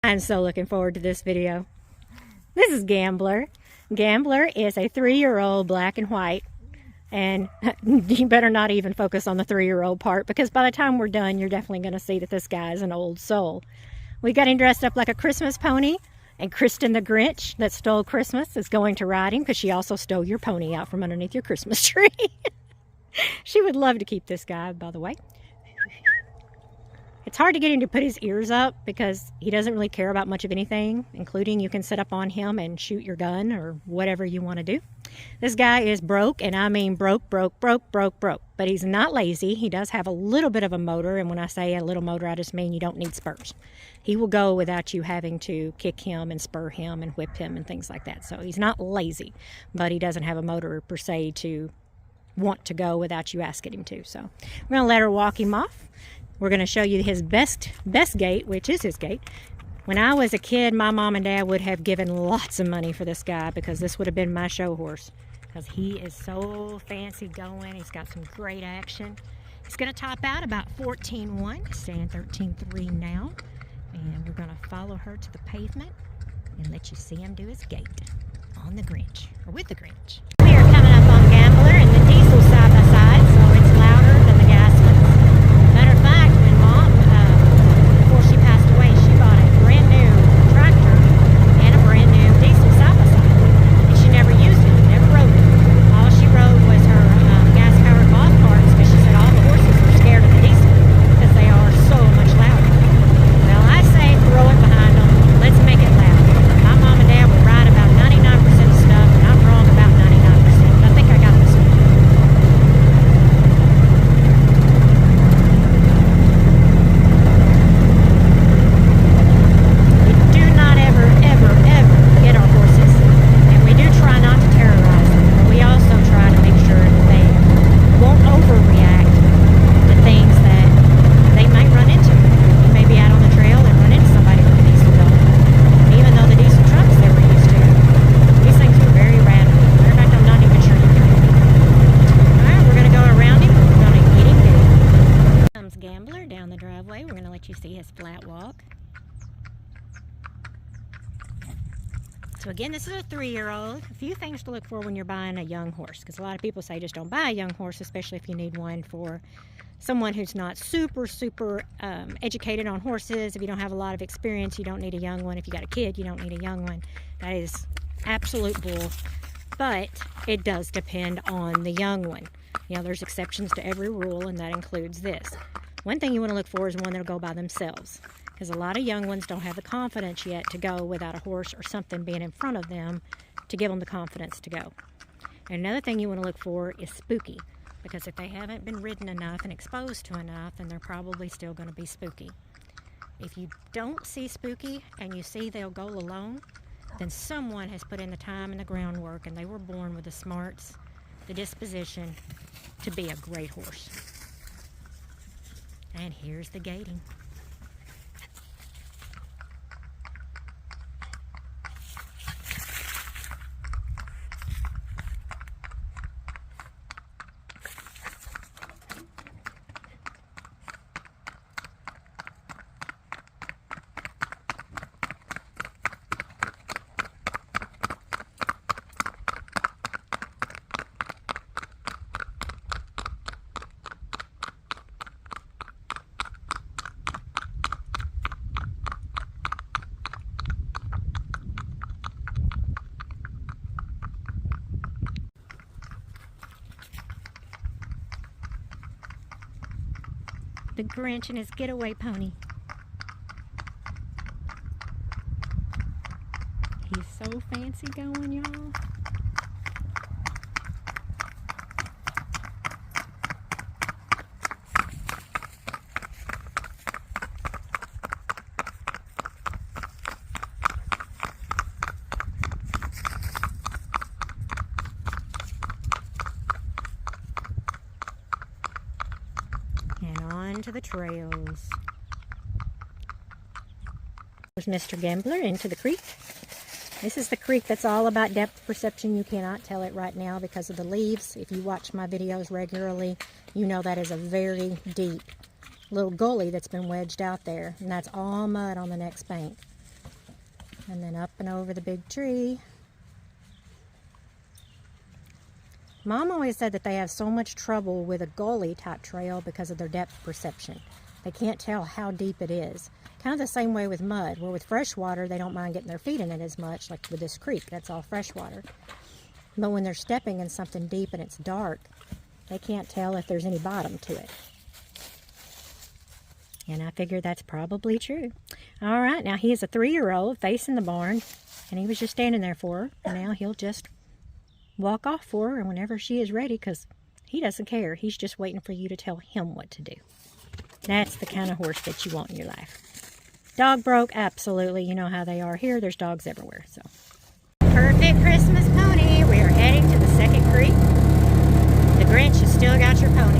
I'm so looking forward to this video. This is Gambler. Gambler is a 3-year-old black and white. And you better not even focus on the 3-year-old part, because by the time we're done, you're definitely going to see that this guy is an old soul. We got him dressed up like a Christmas pony, and Kristen the Grinch that stole Christmas is going to ride him, because she also stole your pony out from underneath your Christmas tree. She would love to keep this guy, by the way. It's hard to get him to put his ears up because he doesn't really care about much of anything, including you can sit up on him and shoot your gun or whatever you want to do. This guy is broke, and I mean broke. But he's not lazy. He does have a little bit of a motor, and when I say a little motor, I just mean you don't need spurs. He will go without you having to kick him and spur him and whip him and things like that. So he's not lazy, but he doesn't have a motor per se to want to go without you asking him to. So we're going to let her walk him off. We're going to show you his best gait, which is his gait. When I was a kid, my mom and dad would have given lots of money for this guy, because this would have been my show horse, because he is so fancy going. He's got some great action. He's going to top out about 14.1, staying 13.3 now. And we're going to follow her to the pavement and let you see him do his gait on the Grinch, or with the Grinch. We are coming up on Gambler and the diesel side by side, so it's louder than the gas ones. Matter of fact, when Mom, before she passed away, she bought a brand new tractor and a brand new diesel side by side. And she never used it, never rode it. All she rode was her gas-powered golf carts, because she said all the horses were scared of the diesel because they are so much louder. Well, I say throw it behind them. Let's make it loud. My mom and dad were right about 99% of stuff, and I'm wrong about 99%. I think I got this one. Down the driveway. We're going to let you see his flat walk. So again, this is a 3-year-old. A few things to look for when you're buying a young horse, because a lot of people say just don't buy a young horse, especially if you need one for someone who's not super educated on horses. If you don't have a lot of experience, you don't need a young one. If you got a kid, you don't need a young one. That is absolute bull, but it does depend on the young one. You know, there's exceptions to every rule, and that includes this. One thing you want to look for is one that'll go by themselves, because a lot of young ones don't have the confidence yet to go without a horse or something being in front of them to give them the confidence to go. And another thing you want to look for is spooky, because if they haven't been ridden enough and exposed to enough, then they're probably still going to be spooky. If you don't see spooky and you see they'll go alone, then someone has put in the time and the groundwork, and they were born with the smarts, the disposition to be a great horse. And here's the gaiting. The Grinch and his getaway pony. He's so fancy going, y'all. And on to the trails. There's Mr. Gambler into the creek. This is the creek that's all about depth perception. You cannot tell it right now because of the leaves. If you watch my videos regularly, you know that is a very deep little gully that's been wedged out there, and that's all mud on the next bank. And then up and over the big tree. Mom always said that they have so much trouble with a gully type trail because of their depth perception. They can't tell how deep it is. Kind of the same way with mud, where with fresh water they don't mind getting their feet in it as much, like with this creek, that's all fresh water. But when they're stepping in something deep and it's dark, they can't tell if there's any bottom to it. And I figure that's probably true. All right, now he is a 3-year-old facing the barn, and he was just standing there for her, and now he'll just walk off for her whenever she is ready, because he doesn't care. He's just waiting for you to tell him what to do. That's the kind of horse that you want in your life. Dog broke? Absolutely. You know how they are here. There's dogs everywhere. So, perfect Christmas pony. We are heading to the second creek. The Grinch has still got your pony.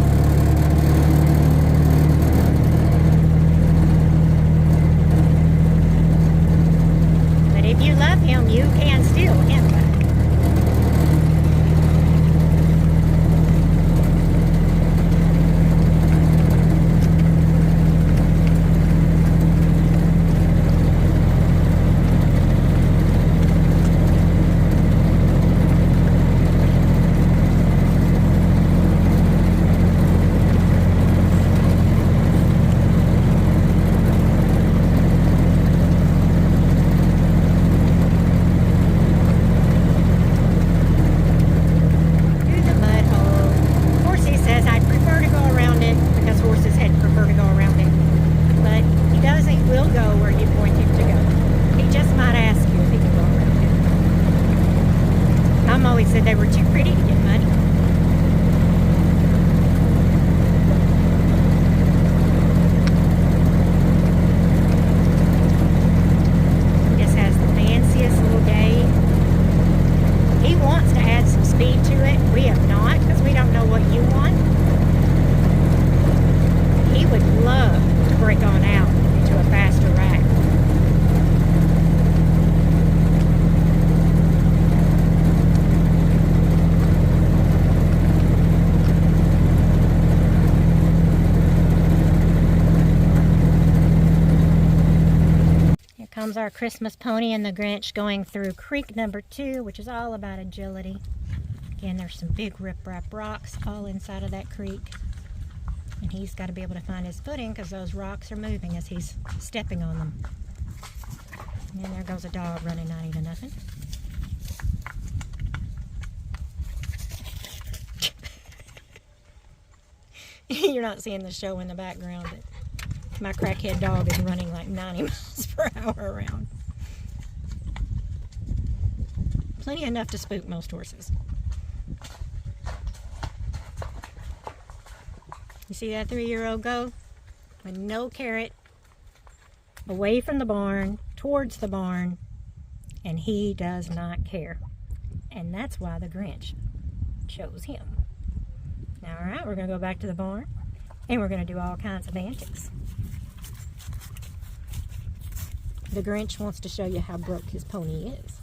But if you love him, you can steal him back. Said they were too pretty to get muddy. This has the fanciest little gate. He wants to add some speed to it. We have not, because we don't know what you want. He would love to break on out into a faster ride. Comes our Christmas pony and the Grinch going through creek number 2, which is all about agility. Again, there's some big riprap rocks all inside of that creek. And he's got to be able to find his footing because those rocks are moving as he's stepping on them. And then there goes a dog running 90 to nothing. You're not seeing the show in the background, but my crackhead dog is running like 90 miles per hour around. Plenty enough to spook most horses. You see that 3-year-old go? With no carrot, away from the barn, towards the barn, and he does not care. And that's why the Grinch chose him. Now, alright, we're going to go back to the barn, and we're going to do all kinds of antics. The Grinch wants to show you how broke his pony is.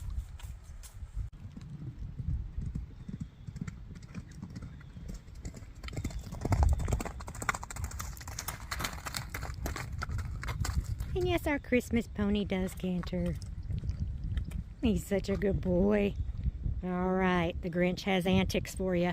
And yes, our Christmas pony does canter. He's such a good boy. All right, the Grinch has antics for you.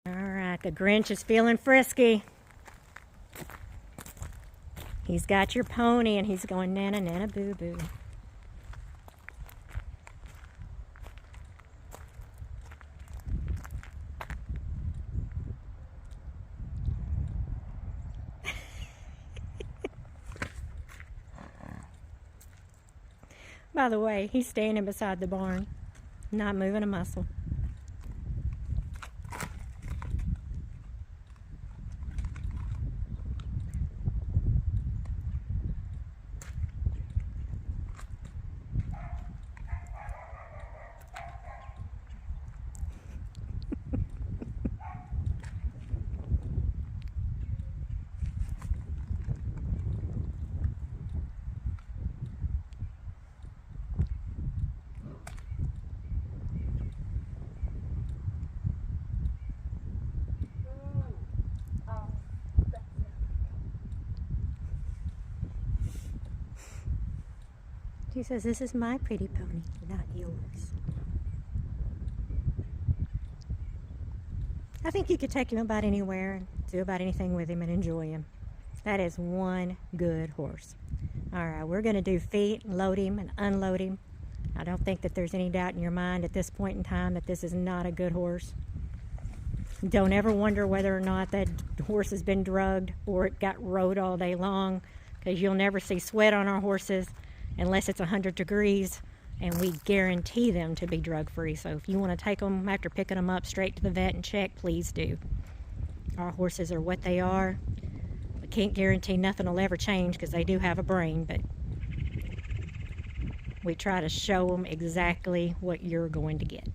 Alright, the Grinch is feeling frisky. He's got your pony and he's going nana nana boo boo. By the way, he's standing beside the barn, not moving a muscle. He says, this is my pretty pony, not yours. I think you could take him about anywhere and do about anything with him and enjoy him. That is one good horse. All right, we're going to do feet, load him and unload him. I don't think that there's any doubt in your mind at this point in time that this is not a good horse. Don't ever wonder whether or not that horse has been drugged or it got rode all day long, because you'll never see sweat on our horses unless it's 100 degrees, and we guarantee them to be drug free. So if you want to take them after picking them up straight to the vet and check, please do. Our horses are what they are. We can't guarantee nothing will ever change because they do have a brain, but we try to show them exactly what you're going to get.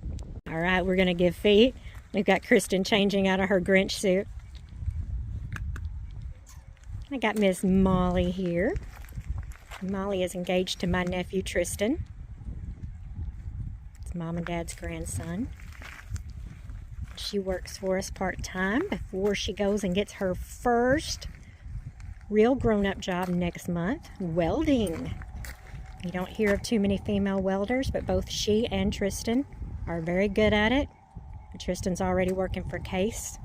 All right, we're going to give feet. We've got Kristen changing out of her Grinch suit. I got Miss Molly here. Molly is engaged to my nephew Tristan. It's Mom and Dad's grandson. She works for us part-time before she goes and gets her first real grown-up job next month, welding. You don't hear of too many female welders, but both she and Tristan are very good at it. Tristan's already working for Case,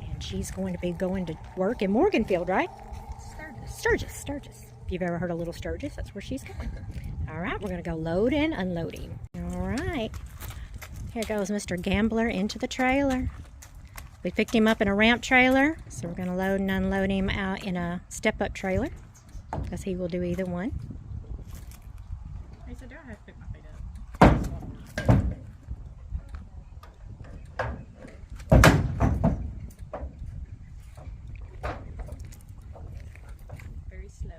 and she's going to be going to work in Morganfield, right? Sturgis. If you've ever heard of Little Sturgis, that's where she's going. All right, we're going to go load and unloading. All right. Here goes Mr. Gambler into the trailer. We picked him up in a ramp trailer, so we're going to load and unload him out in a step-up trailer, because he will do either one. He said, do I have to pick my feet up? Very slowly.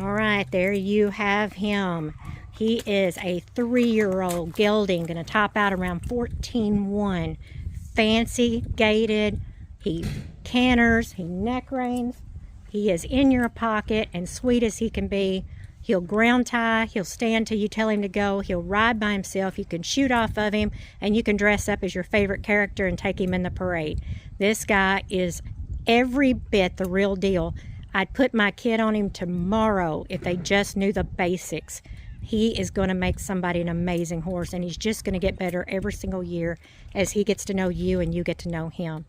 All right, there you have him. He is a 3-year-old gelding, going to top out around 14.1. Fancy, gaited, he canters, he neck reins, he is in your pocket and sweet as he can be. He'll ground tie, he'll stand till you tell him to go, he'll ride by himself, you can shoot off of him, and you can dress up as your favorite character and take him in the parade. This guy is every bit the real deal. I'd put my kid on him tomorrow if they just knew the basics. He is going to make somebody an amazing horse, and he's just going to get better every single year as he gets to know you and you get to know him.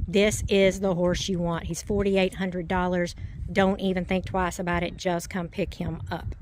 This is the horse you want. He's $4,800. Don't even think twice about it. Just come pick him up.